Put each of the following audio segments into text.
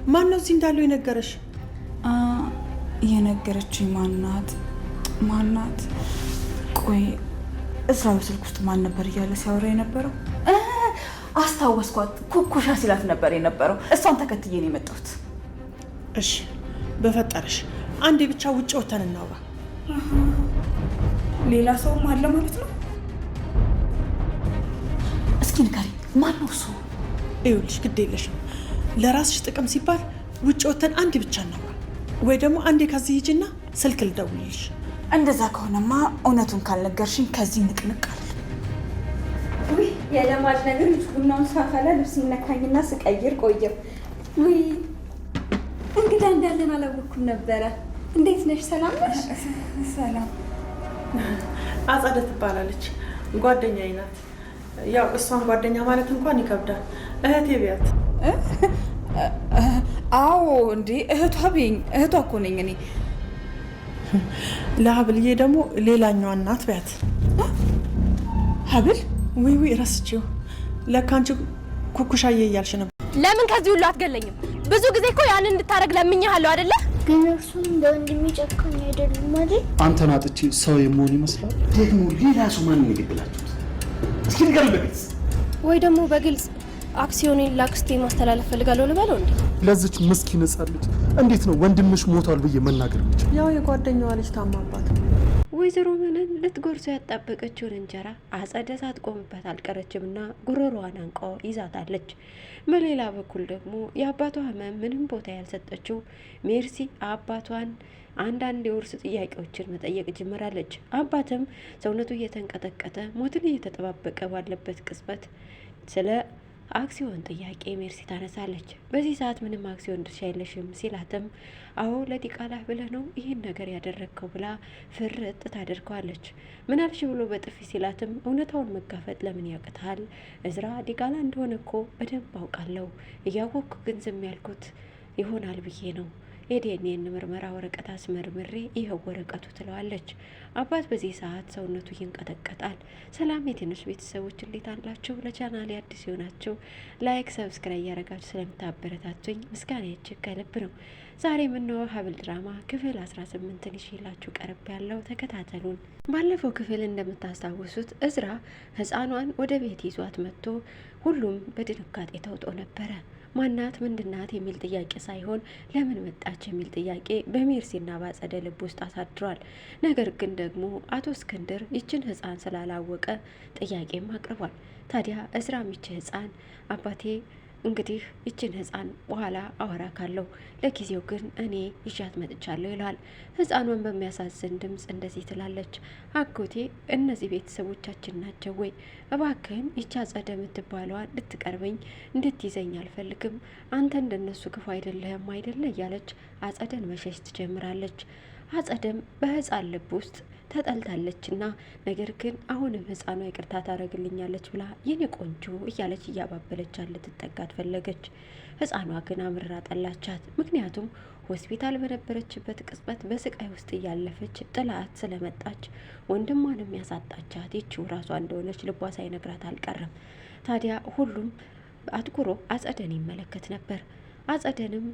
ማን ነው እዚህ እንዳለው የነገረሽ? የነገረችኝ ማናት? ቆይ እዛ በስልክ ውስጥ ማን ነበር እያለ ሲያወራ የነበረው? አስታወስኳት። ኩኩሻ ሲላት ነበር የነበረው። እሷን ተከትዬ ነው የመጣሁት። እሺ በፈጠረሽ አንዴ ብቻ ውጭ ወተን እናውራ። ሌላ ሰውም አለ ማለት ነው? እስኪ ንገሪኝ፣ ማን ነው እሱ? ይኸውልሽ ግድ የለሽም። ለራስሽ ጥቅም ሲባል ውጭ ወተን አንዴ ብቻ እናውራ፣ ወይ ደግሞ አንዴ ከዚህ ሂጂና ስልክ ልደውልልሽ። እንደዛ ከሆነማ እውነቱን ካልነገርሽኝ ከዚህ ንቅንቅ አለ። ውይ የለማድ ነገር ልጅ ቡናውን ሳፈላ ልብስ ነካኝና ስቀይር ቆየው። ውይ እንግዳ እንዳለን አላወኩም ነበረ። እንዴት ነሽ? ሰላም ነሽ? ሰላም። አጸደ ትባላለች፣ ጓደኛዬ ናት። ያው እሷን ጓደኛ ማለት እንኳን ይከብዳል። እህቴ ቢያት። አዎ እንዴ እህቷ ቢኝ። እህቷ እኮ ነኝ እኔ። ለሀብልዬ ደግሞ ሌላኛዋ እናት ቢያት። ሀብል? ውይ ረስቼው። ለካ አንቺ ኩኩሻዬ እያልሽ ነበር። ለምን ከዚህ ሁሉ አትገለኝም? ብዙ ጊዜ እኮ ያንን እንድታረግ ለምኜሃለሁ አይደለ? ግን እርሱም እንደ ወንድሜ ጨካኝ አይደሉም አይደል? አንተን አጥቼ ሰው የመሆን ይመስላል። ደግሞ ሌላ ሰው ማንን ይገድላችሁት? እስኪ ንገረኝ በግልጽ። ወይ ደግሞ በግልጽ አክሲዮኔን ላክስቴ ማስተላለፍ ፈልጋለሁ ልበለው እንዴ? ለዚች ምስኪን ሕፃን ልጅ እንዴት ነው ወንድምሽ ሞቷል ብዬ መናገር የምችል? ያው የጓደኛዋ ልጅ ታማባት። ወይዘሮ መነን ልትጎርሶ ያጣበቀችውን እንጀራ አጸደ ሳትቆምበት አልቀረችምና ጉሮሮዋን አንቆ ይዛታለች። በሌላ በኩል ደግሞ የአባቷ ህመም ምንም ቦታ ያልሰጠችው ሜርሲ አባቷን አንዳንድ የውርስ ጥያቄዎችን መጠየቅ ጀምራለች። አባትም ሰውነቱ እየተንቀጠቀጠ ሞትን እየተጠባበቀ ባለበት ቅጽበት ስለ አክሲዮን ጥያቄ ሜርሲ ታነሳለች። በዚህ ሰዓት ምንም አክሲዮን ድርሻ የለሽም ሲላትም አዎ ለዲቃላ ብለህ ነው ይህን ነገር ያደረግከው ብላ ፍርጥ ታደርገዋለች። ምናልሽ ብሎ በጥፊ ሲላትም እውነታውን መጋፈጥ ለምን ያቅታል? እዝራ ዲቃላ እንደሆነ እኮ በደንብ አውቃለሁ። እያወቅኩ ግን ዝም ያልኩት ይሆናል ብዬ ነው። የዲኤንኤን ምርመራ ወረቀት አስመርምሬ ይኸው ወረቀቱ ትለዋለች። አባት በዚህ ሰዓት ሰውነቱ ይንቀጠቀጣል። ሰላም የትንሽ ቤተሰቦች እንዴት አላችሁ? ለቻናሌ አዲስ የሆናችሁ ላይክ፣ ሰብስክራይብ እያደረጋችሁ ስለምታበረታቱኝ ምስጋና እጅግ ከልብ ነው። ዛሬ የምንወው ሀብል ድራማ ክፍል 18ን ይዤላችሁ ቀርብ ያለው ተከታተሉን። ባለፈው ክፍል እንደምታስታውሱት እዝራ ህፃኗን ወደ ቤት ይዟት መጥቶ ሁሉም በድንጋጤ ተውጦ ነበረ። ማናት ምንድናት የሚል ጥያቄ ሳይሆን ለምን መጣች የሚል ጥያቄ በሜርሲና ባጸደ ልብ ውስጥ አሳድሯል። ነገር ግን ደግሞ አቶ እስክንድር ይችን ህፃን ስላላወቀ ጥያቄም አቅርቧል። ታዲያ እዝራም ይች ህፃን አባቴ እንግዲህ ይችን ህፃን በኋላ አወራ ካለው ለጊዜው ግን እኔ ይዣት መጥቻለሁ ይላል። ህፃኗን በሚያሳዝን ድምፅ እንደዚህ ትላለች። አጎቴ እነዚህ ቤተሰቦቻችን ናቸው ወይ? እባክህን ይቻ አጸደ የምትባለዋን ልትቀርበኝ እንድትይዘኝ አልፈልግም። አንተ እንደነሱ ክፉ አይደለህም አይደለ? እያለች አጸደን መሸሽ ትጀምራለች። አጸደም በህፃን ልብ ውስጥ ተጠልታለችና ነገር ግን አሁንም ህፃኗ ይቅርታ ታደርግልኛለች ብላ የኔ ቆንጆ እያለች እያባበለቻት ልትጠጋት ፈለገች። ህፃኗ ግን አምርራ ጠላቻት። ምክንያቱም ሆስፒታል በነበረችበት ቅጽበት በስቃይ ውስጥ እያለፈች ጥላት ስለመጣች ወንድሟንም ያሳጣቻት ይቺው ራሷ እንደሆነች ልቧ ሳይነግራት አልቀረም። ታዲያ ሁሉም አትኩሮ አጸደን ይመለከት ነበር። አጸደንም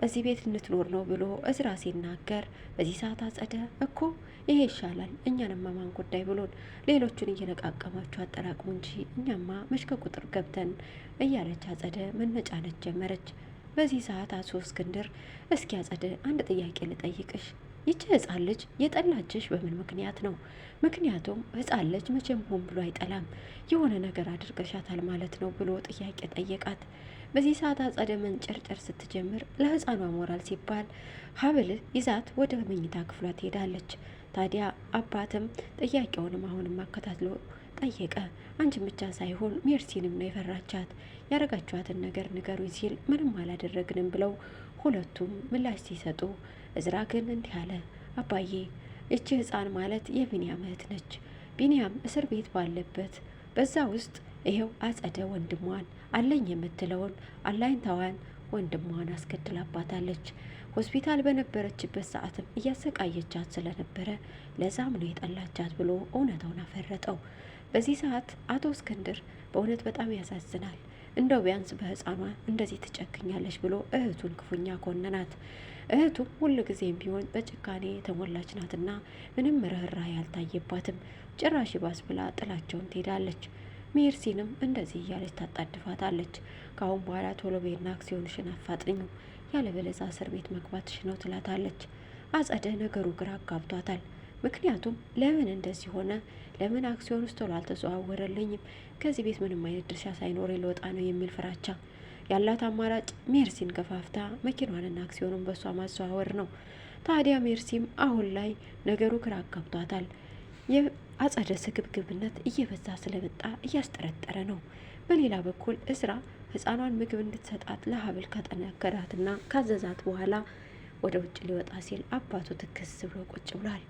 እዚህ ቤት እንድትኖር ነው ብሎ እዝራ ሲናገር በዚህ ሰዓት አጸደ እኮ ይሄ ይሻላል እኛንማ ማን ጉዳይ ብሎን ሌሎቹን እየነቃቀማችሁ አጠራቅሙ እንጂ እኛማ መሽከ ቁጥር ገብተን እያለች አጸደ መነጫነች ጀመረች። በዚህ ሰዓት አቶ እስክንድር እስኪ አጸደ አንድ ጥያቄ ልጠይቅሽ፣ ይቺ ህፃን ልጅ የጠላችሽ በምን ምክንያት ነው? ምክንያቱም ህፃን ልጅ መቼም ሆን ብሎ አይጠላም፣ የሆነ ነገር አድርገሻታል ማለት ነው ብሎ ጥያቄ ጠየቃት። በዚህ ሰዓት አጸደ መንጨርጨር ስትጀምር ለህፃኗ ሞራል ሲባል ሀብል ይዛት ወደ መኝታ ክፍሏ ትሄዳለች። ታዲያ አባትም ጥያቄውንም አሁንም አከታትሎ ጠየቀ። አንቺን ብቻ ሳይሆን ሜርሲንም ነው የፈራቻት፣ ያረጋችኋትን ነገር ንገሩኝ ሲል ምንም አላደረግንም ብለው ሁለቱም ምላሽ ሲሰጡ እዝራ ግን እንዲህ አለ። አባዬ እቺ ህፃን ማለት የቢንያም እህት ነች። ቢንያም እስር ቤት ባለበት በዛ ውስጥ ይሄው አጸደ ወንድሟን አለኝ የምትለውን አላይንታዋን ወንድሟን አስገድላባታለች። ሆስፒታል በነበረችበት ሰዓትም እያሰቃየቻት ስለነበረ ለዛም ነው የጠላቻት ብሎ እውነታውን አፈረጠው። በዚህ ሰዓት አቶ እስክንድር በእውነት በጣም ያሳዝናል። እንደው ቢያንስ በህፃኗ እንደዚህ ትጨክኛለች ብሎ እህቱን ክፉኛ ኮነናት። እህቱ ሁል ጊዜም ቢሆን በጭካኔ የተሞላች ናትና ምንም ርህራሄ ያልታየባትም። ጭራሽ ባስ ብላ ጥላቸውን ትሄዳለች። ሜርሲንም እንደዚህ እያለች ታጣድፋታለች። ካሁን በኋላ ቶሎ ቤና አክሲዮንሽን አፋጥኙ፣ ያለበለዚያ እስር ቤት መግባትሽ ነው ትላታለች። አጸደ ነገሩ ግራ አጋብቷታል። ምክንያቱም ለምን እንደዚህ ሆነ? ለምን አክሲዮን ውስጥ ቶሎ አልተዘዋወረልኝም? ከዚህ ቤት ምንም አይነት ድርሻ ሳይኖር ልወጣ ነው የሚል ፍራቻ ያላት አማራጭ ሜርሲን ገፋፍታ መኪናዋንና አክሲዮኑን በሷ ማዘዋወር ነው። ታዲያ ሜርሲም አሁን ላይ ነገሩ ግራ አጋብቷታል። የአጸደ ስግብግብነት እየበዛ ስለመጣ እያስጠረጠረ ነው። በሌላ በኩል እዝራ ህፃኗን ምግብ እንድትሰጣት ለሀብል ካጠናከራትና ካዘዛት በኋላ ወደ ውጭ ሊወጣ ሲል አባቱ ትክስ ብሎ ቁጭ ብሏል።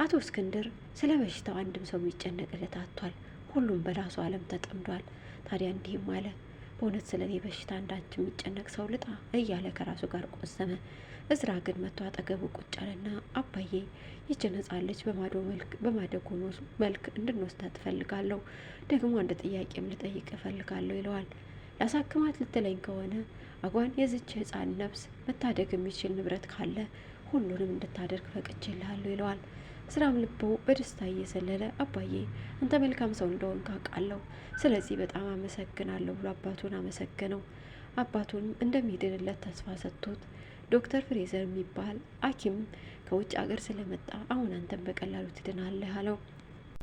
አቶ እስክንድር ስለ በሽታው አንድም ሰው የሚጨነቅለት አጥቷል። ሁሉም በራሱ ዓለም ተጠምዷል። ታዲያ እንዲህም አለ፣ በእውነት ስለ እኔ በሽታ እንዳንቺ የሚጨነቅ ሰው ልጣ እያለ ከራሱ ጋር ቆሰመ። እዝራ ግን መጥቶ አጠገቡ ቁጭ አለና አባዬ ይች ነጻ ልጅ በማደጎ መልክ እንድንወስዳት እፈልጋለሁ፣ ደግሞ አንድ ጥያቄም ልጠይቅ እፈልጋለሁ ይለዋል። ላሳክማት ልትለኝ ከሆነ አጓን የዝች ህፃን ነፍስ መታደግ የሚችል ንብረት ካለ ሁሉንም እንድታደርግ ፈቅጄልሃለሁ ይለዋል። ስራም ልቦ በደስታ እየዘለለ አባዬ አንተ መልካም ሰው እንደሆን ካውቃለሁ፣ ስለዚህ በጣም አመሰግናለሁ ብሎ አባቱን አመሰገነው። አባቱንም እንደሚድንለት ተስፋ ሰጥቶት ዶክተር ፍሬዘር የሚባል ሐኪም ከውጭ ሀገር ስለመጣ አሁን አንተን በቀላሉ ትድናለህ አለው።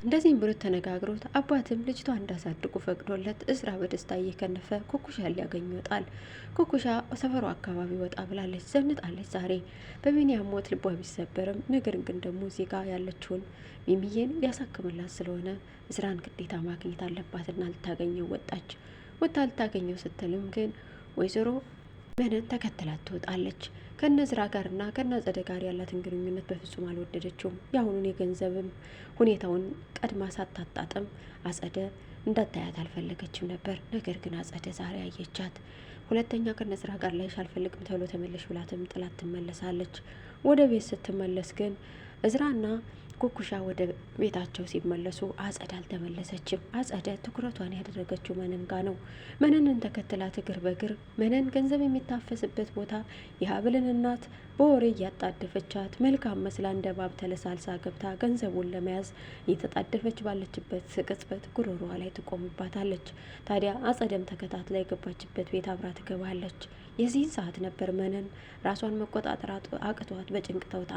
እንደዚህም ብሎ ተነጋግሮት አባትም ልጅቷ እንዳሳድጉ ፈቅዶለት እዝራ በደስታ እየከነፈ ኩኩሻ ሊያገኝ ይወጣል። ኩኩሻ ሰፈሩ አካባቢ ወጣ ብላለች፣ ዘንጣለች። ዛሬ በቢኒያም ሞት ልቧ ቢሰበርም ነገር ግን ደግሞ እዚህ ጋር ያለችውን ሚሚዬን ሊያሳክምላት ስለሆነ እዝራን ግዴታ ማግኘት አለባትና ልታገኘው ወጣች። ወጣ ልታገኘው ስትልም ግን ወይዘሮ መነን ተከትላት ትወጣለች። ከነዝራ ጋርና ከነጸደ ጋር ያላትን ግንኙነት በፍጹም አልወደደችውም። የአሁኑን የገንዘብም ሁኔታውን ቀድማ ሳታጣጥም አጸደ እንዳታያት አልፈለገችም ነበር። ነገር ግን አጸደ ዛሬ አየቻት። ሁለተኛ ከነዝራ ጋር ላይሽ አልፈልግም ተብሎ ተመለሽ ብላትም ጥላት ትመለሳለች። ወደ ቤት ስትመለስ ግን እዝራና ኩኩሻ ወደ ቤታቸው ሲመለሱ አጸደ አልተመለሰችም። አጸደ ትኩረቷን ያደረገችው መነን ጋ ነው። መነንን ተከትላት እግር በእግር መነን ገንዘብ የሚታፈስበት ቦታ የሀብልን እናት በወሬ እያጣደፈቻት መልካም መስላ እንደ ባብ ተለሳልሳ ገብታ ገንዘቡን ለመያዝ እየተጣደፈች ባለችበት ቅጽበት ጉሮሮዋ ላይ ትቆምባታለች። ታዲያ አጸደም ተከታትላ የገባችበት ቤት አብራ ትገባለች። የዚህን ሰዓት ነበር መነን ራሷን መቆጣጠር አቅቷት በጭንቅ ተውጣ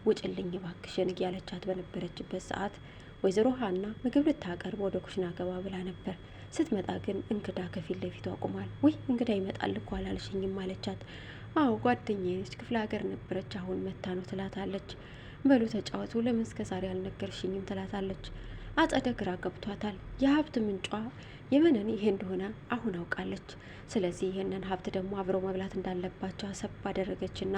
ውጭልኝ ባክሽን እያለቻት በነበረችበት ሰዓት ወይዘሮ ሀና ምግብ ልታቀርብ ወደ ኩሽና ገባ ብላ ነበር። ስትመጣ ግን እንግዳ ከፊት ለፊቷ ቆሟል። ውይ እንግዳ ይመጣል እኮ አላልሽኝም አለቻት። አዎ ጓደኛዬ ነች፣ ክፍለ ሀገር ነበረች፣ አሁን መታ ነው ትላታለች። በሉ ተጫወቱ፣ ለምን እስከ ዛሬ አልነገርሽኝም ትላታለች። አጸደ ግራ ገብቷታል። የሀብት ምንጯ የመነን ይሄ እንደሆነ አሁን አውቃለች። ስለዚህ ይህንን ሀብት ደግሞ አብረው መብላት እንዳለባቸው አሰብ አደረገችና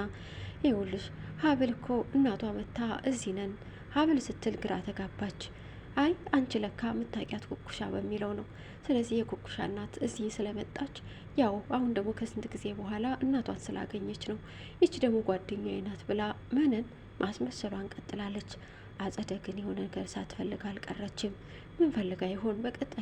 ይኸውልሽ ሀብል እኮ እናቷ መታ እዚህ ነን ሀብል ስትል ግራ ተጋባች። አይ አንቺ ለካ የምታውቂያት ኩኩሻ በሚለው ነው። ስለዚህ የኩኩሻ እናት እዚህ ስለመጣች ያው አሁን ደግሞ ከስንት ጊዜ በኋላ እናቷን ስላገኘች ነው። ይች ደግሞ ጓደኛዬ ናት ብላ መነን ማስመሰሏን ቀጥላለች። አጸደ ግን የሆነ ነገር ሳትፈልግ አልቀረችም። ምን ፈልጋ ይሆን? በቀጣይ